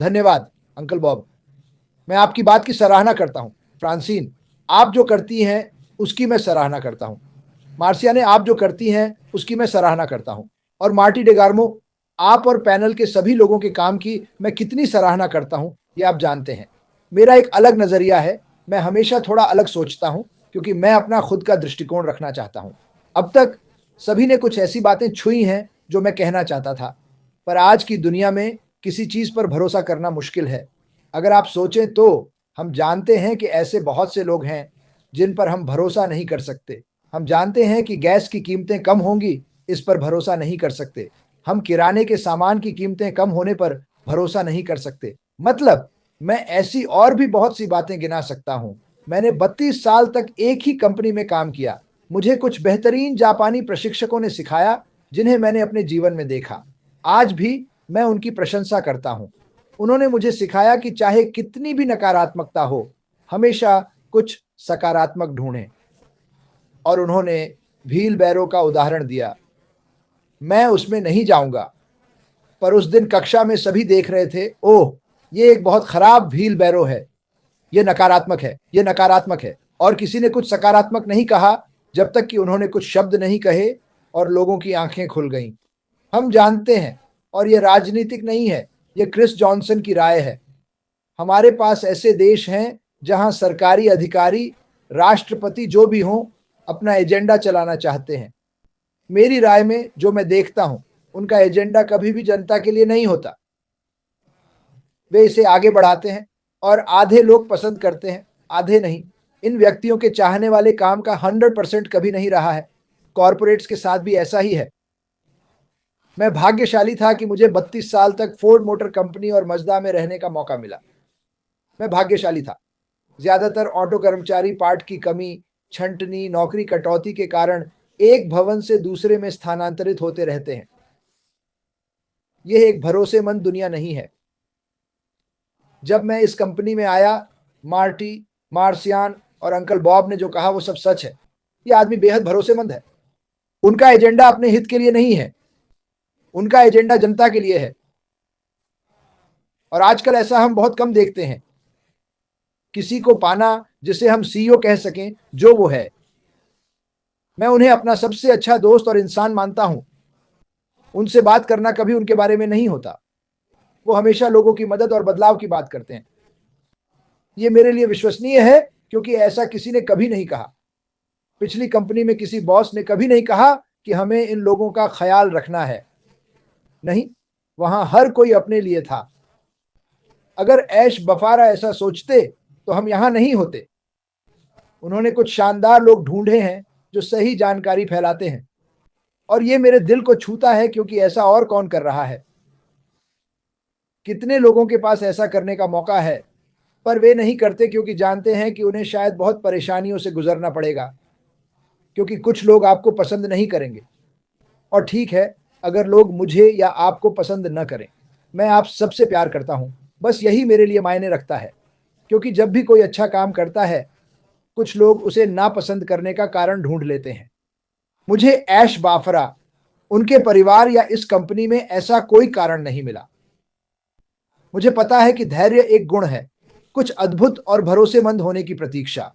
धन्यवाद uncle Bob. मैं आपकी बात की सराहना करता हूँ। फ्रांसीन, आप जो करती हैं उसकी मैं सराहना करता हूँ। मार्सिया ने आप जो करती हैं उसकी मैं सराहना करता हूँ। और मार्टी डेगार्मो, आप और पैनल के सभी लोगों के काम की मैं कितनी सराहना करता हूँ ये आप जानते हैं। मेरा एक अलग नज़रिया है, मैं हमेशा थोड़ा अलग सोचता हूँ क्योंकि मैं अपना खुद का दृष्टिकोण रखना चाहता हूँ। अब तक सभी ने कुछ ऐसी बातें छुई हैं जो मैं कहना चाहता था, पर आज की दुनिया में किसी चीज़ पर भरोसा करना मुश्किल है। अगर आप सोचें तो हम जानते हैं कि ऐसे बहुत से लोग हैं जिन पर हम भरोसा नहीं कर सकते। हम जानते हैं कि गैस की कीमतें कम होंगी, इस पर भरोसा नहीं कर सकते। हम किराने के सामान की कीमतें कम होने पर भरोसा नहीं कर सकते। मतलब मैं ऐसी और भी बहुत सी बातें गिना सकता हूँ। मैंने 32 साल तक एक ही कंपनी में काम किया। मुझे कुछ बेहतरीन जापानी प्रशिक्षकों ने सिखाया जिन्हें मैंने अपने जीवन में देखा। आज भी मैं उनकी प्रशंसा करता हूँ। उन्होंने मुझे सिखाया कि चाहे कितनी भी नकारात्मकता हो, हमेशा कुछ सकारात्मक ढूंढें। और उन्होंने व्हील बैरो का उदाहरण दिया। मैं उसमें नहीं जाऊंगा, पर उस दिन कक्षा में सभी देख रहे थे, ओह, ये एक बहुत खराब व्हील बैरो है, ये नकारात्मक है, ये नकारात्मक है। और किसी ने कुछ सकारात्मक नहीं कहा जब तक कि उन्होंने कुछ शब्द नहीं कहे और लोगों की आंखें खुल गईं। हम जानते हैं, और ये राजनीतिक नहीं है, ये क्रिस जॉनसन की राय है। हमारे पास ऐसे देश हैं जहां सरकारी अधिकारी, राष्ट्रपति जो भी हों, अपना एजेंडा चलाना चाहते हैं। मेरी राय में जो मैं देखता हूं, उनका एजेंडा कभी भी जनता के लिए नहीं होता। वे इसे आगे बढ़ाते हैं और आधे लोग पसंद करते हैं, आधे नहीं। इन व्यक्तियों के चाहने वाले काम का 100% कभी नहीं रहा है। कॉरपोरेट्स के साथ भी ऐसा ही है। मैं भाग्यशाली था कि मुझे 32 साल तक फोर्ड मोटर कंपनी और मजदा में रहने का मौका मिला। मैं भाग्यशाली था। ज्यादातर ऑटो कर्मचारी पार्ट की कमी, छंटनी, नौकरी कटौती के कारण एक भवन से दूसरे में स्थानांतरित होते रहते हैं। यह एक भरोसेमंद दुनिया नहीं है। जब मैं इस कंपनी में आया, मार्टी, मार्सियान और अंकल बॉब ने जो कहा वो सब सच है। यह आदमी बेहद भरोसेमंद है। उनका एजेंडा अपने हित के लिए नहीं है, उनका एजेंडा जनता के लिए है। और आजकल ऐसा हम बहुत कम देखते हैं, किसी को पाना जिसे हम सीईओ कह सकें जो वो है। मैं उन्हें अपना सबसे अच्छा दोस्त और इंसान मानता हूं। उनसे बात करना कभी उनके बारे में नहीं होता। वो हमेशा लोगों की मदद और बदलाव की बात करते हैं। ये मेरे लिए विश्वसनीय है क्योंकि ऐसा किसी ने कभी नहीं कहा। पिछली कंपनी में किसी बॉस ने कभी नहीं कहा कि हमें इन लोगों का ख्याल रखना है। नहीं, वहां हर कोई अपने लिए था। अगर ऐश बफारा ऐसा सोचते तो हम यहां नहीं होते। उन्होंने कुछ शानदार लोग ढूंढे हैं जो सही जानकारी फैलाते हैं, और ये मेरे दिल को छूता है क्योंकि ऐसा और कौन कर रहा है। कितने लोगों के पास ऐसा करने का मौका है, पर वे नहीं करते क्योंकि जानते हैं कि उन्हें शायद बहुत परेशानियों से गुजरना पड़ेगा, क्योंकि कुछ लोग आपको पसंद नहीं करेंगे। और ठीक है, अगर लोग मुझे या आपको पसंद न करें, मैं आप सबसे प्यार करता हूं। बस यही मेरे लिए मायने रखता है, क्योंकि जब भी कोई अच्छा काम करता है, कुछ लोग उसे नापसंद करने का कारण ढूंढ लेते हैं। मुझे ऐश बाफरा, उनके परिवार या इस कंपनी में ऐसा कोई कारण नहीं मिला। मुझे पता है कि धैर्य एक गुण है, कुछ अद्भुत और भरोसेमंद होने की प्रतीक्षा।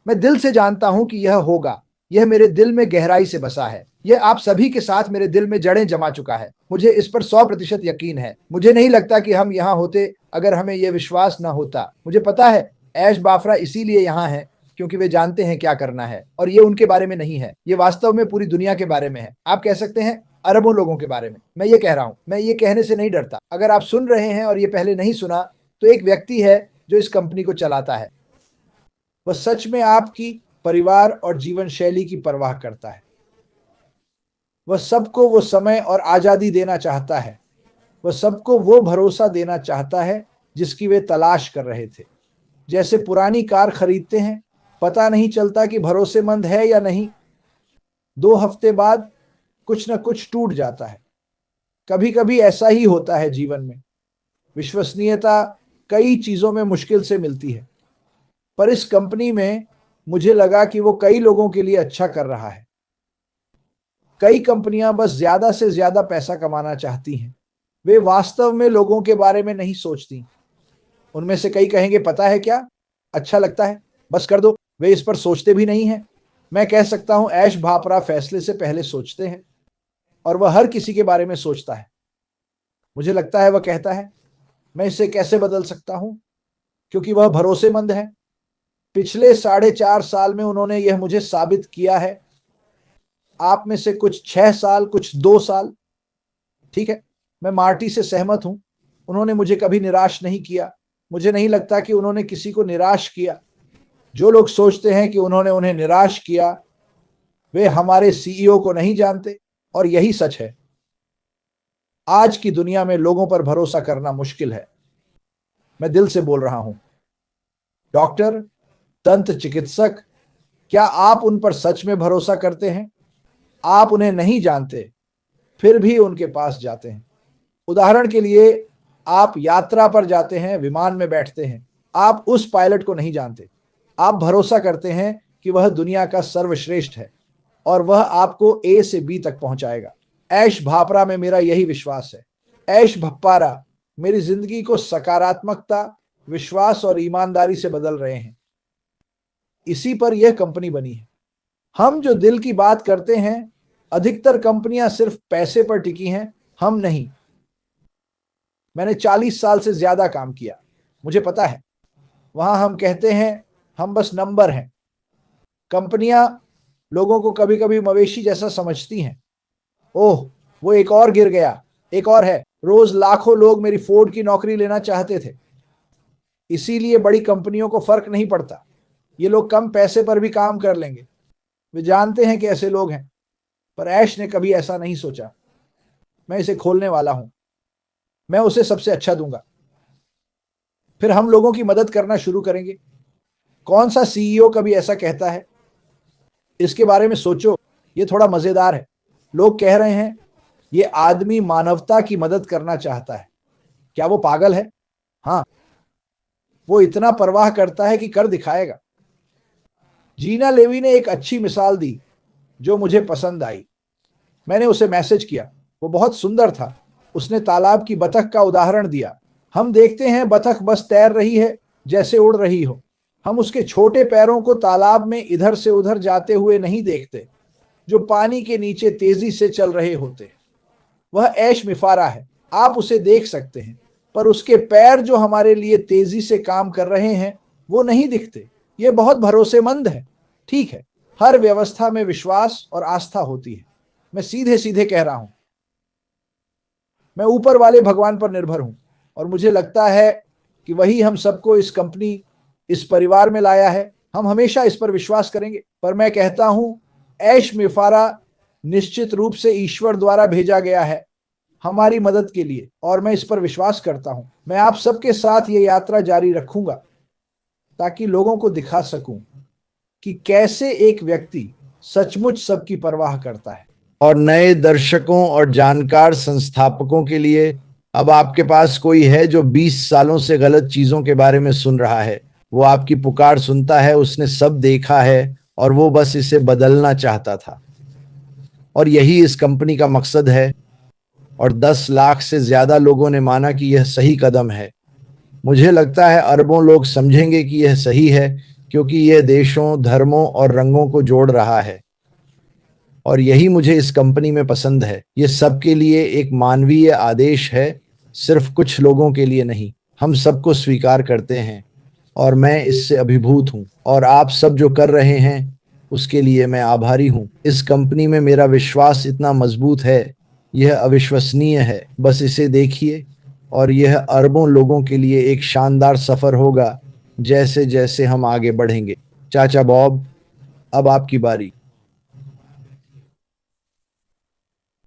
मैं दिल से जानता हूं कि यह होगा। यह मेरे दिल में गहराई से बसा है। यह आप सभी के साथ मेरे दिल में जड़ें जमा चुका है। मुझे इस पर 100% यकीन है। मुझे नहीं लगता कि हम यहां होते अगर हमें यह विश्वास न होता। मुझे पता है ऐश बाफरा इसीलिए यहां है क्योंकि वे जानते हैं क्या करना है, और ये उनके बारे में नहीं है, ये वास्तव में पूरी दुनिया के बारे में है। आप कह सकते हैं अरबों लोगों के बारे में। मैं ये कह रहा हूं, मैं ये कहने से नहीं डरता। अगर आप सुन रहे हैं और ये पहले नहीं सुना, तो एक व्यक्ति है जो इस कंपनी को चलाता है। वह सच में आपकी परिवार और जीवन शैली की परवाह करता है। वह सबको वो समय और आजादी देना चाहता है। वह सबको वो भरोसा देना चाहता है जिसकी वे तलाश कर रहे थे। जैसे पुरानी कार खरीदते हैं, पता नहीं चलता कि भरोसेमंद है या नहीं। 2 हफ्ते बाद कुछ न कुछ टूट जाता है। कभी कभी ऐसा ही होता है जीवन में। विश्वसनीयता कई चीजों में मुश्किल से मिलती है, पर इस कंपनी में मुझे लगा कि वो कई लोगों के लिए अच्छा कर रहा है। कई कंपनियां बस ज्यादा से ज्यादा पैसा कमाना चाहती हैं, वे वास्तव में लोगों के बारे में नहीं सोचती। उनमें से कई कहेंगे पता है क्या, अच्छा लगता है, बस कर दो। वे इस पर सोचते भी नहीं हैं। मैं कह सकता हूं ऐश भापरा फैसले से पहले सोचते हैं और वह हर किसी के बारे में सोचता है। मुझे लगता है वह कहता है मैं इसे कैसे बदल सकता हूं, क्योंकि वह भरोसेमंद है। पिछले 4.5 साल में उन्होंने यह मुझे साबित किया है। आप में से कुछ 6 साल, कुछ 2 साल। ठीक है, मैं मार्टी से सहमत हूं। उन्होंने मुझे कभी निराश नहीं किया। मुझे नहीं लगता कि उन्होंने किसी को निराश किया। जो लोग सोचते हैं कि उन्होंने उन्हें निराश किया, वे हमारे सीईओ को नहीं जानते। और यही सच है। आज की दुनिया में लोगों पर भरोसा करना मुश्किल है। मैं दिल से बोल रहा हूं। डॉक्टर, दंत चिकित्सक, क्या आप उन पर सच में भरोसा करते हैं? आप उन्हें नहीं जानते, फिर भी उनके पास जाते हैं। उदाहरण के लिए, आप यात्रा पर जाते हैं, विमान में बैठते हैं। आप उस पायलट को नहीं जानते। आप भरोसा करते हैं कि वह दुनिया का सर्वश्रेष्ठ है और वह आपको ए से बी तक पहुंचाएगा। ऐश भापरा में मेरा यही विश्वास है। ऐश भप्पारा मेरी जिंदगी को सकारात्मकता, विश्वास और ईमानदारी से बदल रहे हैं। इसी पर यह कंपनी बनी है। हम जो दिल की बात करते हैं, अधिकतर कंपनियां सिर्फ पैसे पर टिकी हैं, हम नहीं। मैंने 40 साल से ज्यादा काम किया, मुझे पता है। वहां हम कहते हैं हम बस नंबर हैं। कंपनियां लोगों को कभी कभी मवेशी जैसा समझती हैं। ओह, वो एक और गिर गया, एक और है। रोज लाखों लोग मेरी फोर्ड की नौकरी लेना चाहते थे। इसीलिए बड़ी कंपनियों को फर्क नहीं पड़ता। ये लोग कम पैसे पर भी काम कर लेंगे। वे जानते हैं कि ऐसे लोग हैं। पर ऐश ने कभी ऐसा नहीं सोचा। मैं इसे खोलने वाला हूं। मैं उसे सबसे अच्छा दूंगा। फिर हम लोगों की मदद करना शुरू करेंगे। कौन सा सीईओ कभी ऐसा कहता है? इसके बारे में सोचो, ये थोड़ा मजेदार है। लोग कह रहे हैं ये आदमी मानवता की मदद करना चाहता है। क्या वो पागल है? हाँ, वो इतना परवाह करता है कि कर दिखाएगा। जीना लेवी ने एक अच्छी मिसाल दी जो मुझे पसंद आई। मैंने उसे मैसेज किया, वो बहुत सुंदर था। उसने तालाब की बतख का उदाहरण दिया। हम देखते हैं बतख बस तैर रही है, जैसे उड़ रही हो। हम उसके छोटे पैरों को तालाब में इधर से उधर जाते हुए नहीं देखते, जो पानी के नीचे तेजी से चल रहे होते। वह ऐश मिफारा है। आप उसे देख सकते हैं, पर उसके पैर जो हमारे लिए तेजी से काम कर रहे हैं, वो नहीं दिखते। ये बहुत भरोसेमंद है। ठीक है, हर व्यवस्था में विश्वास और आस्था होती है। मैं सीधे सीधे कह रहा हूं, मैं ऊपर वाले भगवान पर निर्भर हूं और मुझे लगता है कि वही हम सबको इस कंपनी, इस परिवार में लाया है। हम हमेशा इस पर विश्वास करेंगे। पर मैं कहता हूं ऐश मिफारा निश्चित रूप से ईश्वर द्वारा भेजा गया है हमारी मदद के लिए, और मैं इस पर विश्वास करता हूं। मैं आप सबके साथ ये यात्रा जारी रखूंगा ताकि लोगों को दिखा सकूं कि कैसे एक व्यक्ति सचमुच सबकी परवाह करता है। और नए दर्शकों और जानकार संस्थापकों के लिए, अब आपके पास कोई है जो 20 सालों से गलत चीजों के बारे में सुन रहा है। वो आपकी पुकार सुनता है, उसने सब देखा है और वो बस इसे बदलना चाहता था। और यही इस कंपनी का मकसद है। और 10 लाख से ज्यादा लोगों ने माना कि यह सही कदम है। मुझे लगता है अरबों लोग समझेंगे कि यह सही है, क्योंकि यह देशों, धर्मों और रंगों को जोड़ रहा है। और यही मुझे इस कंपनी में पसंद है। ये सबके लिए एक मानवीय आदेश है, सिर्फ कुछ लोगों के लिए नहीं। हम सबको स्वीकार करते हैं और मैं इससे अभिभूत हूं। और आप सब जो कर रहे हैं उसके लिए मैं आभारी हूं। इस कंपनी में मेरा विश्वास इतना मजबूत है, यह अविश्वसनीय है। बस इसे देखिए और यह अरबों लोगों के लिए एक शानदार सफर होगा जैसे जैसे हम आगे बढ़ेंगे। चाचा बॉब, अब आपकी बारी।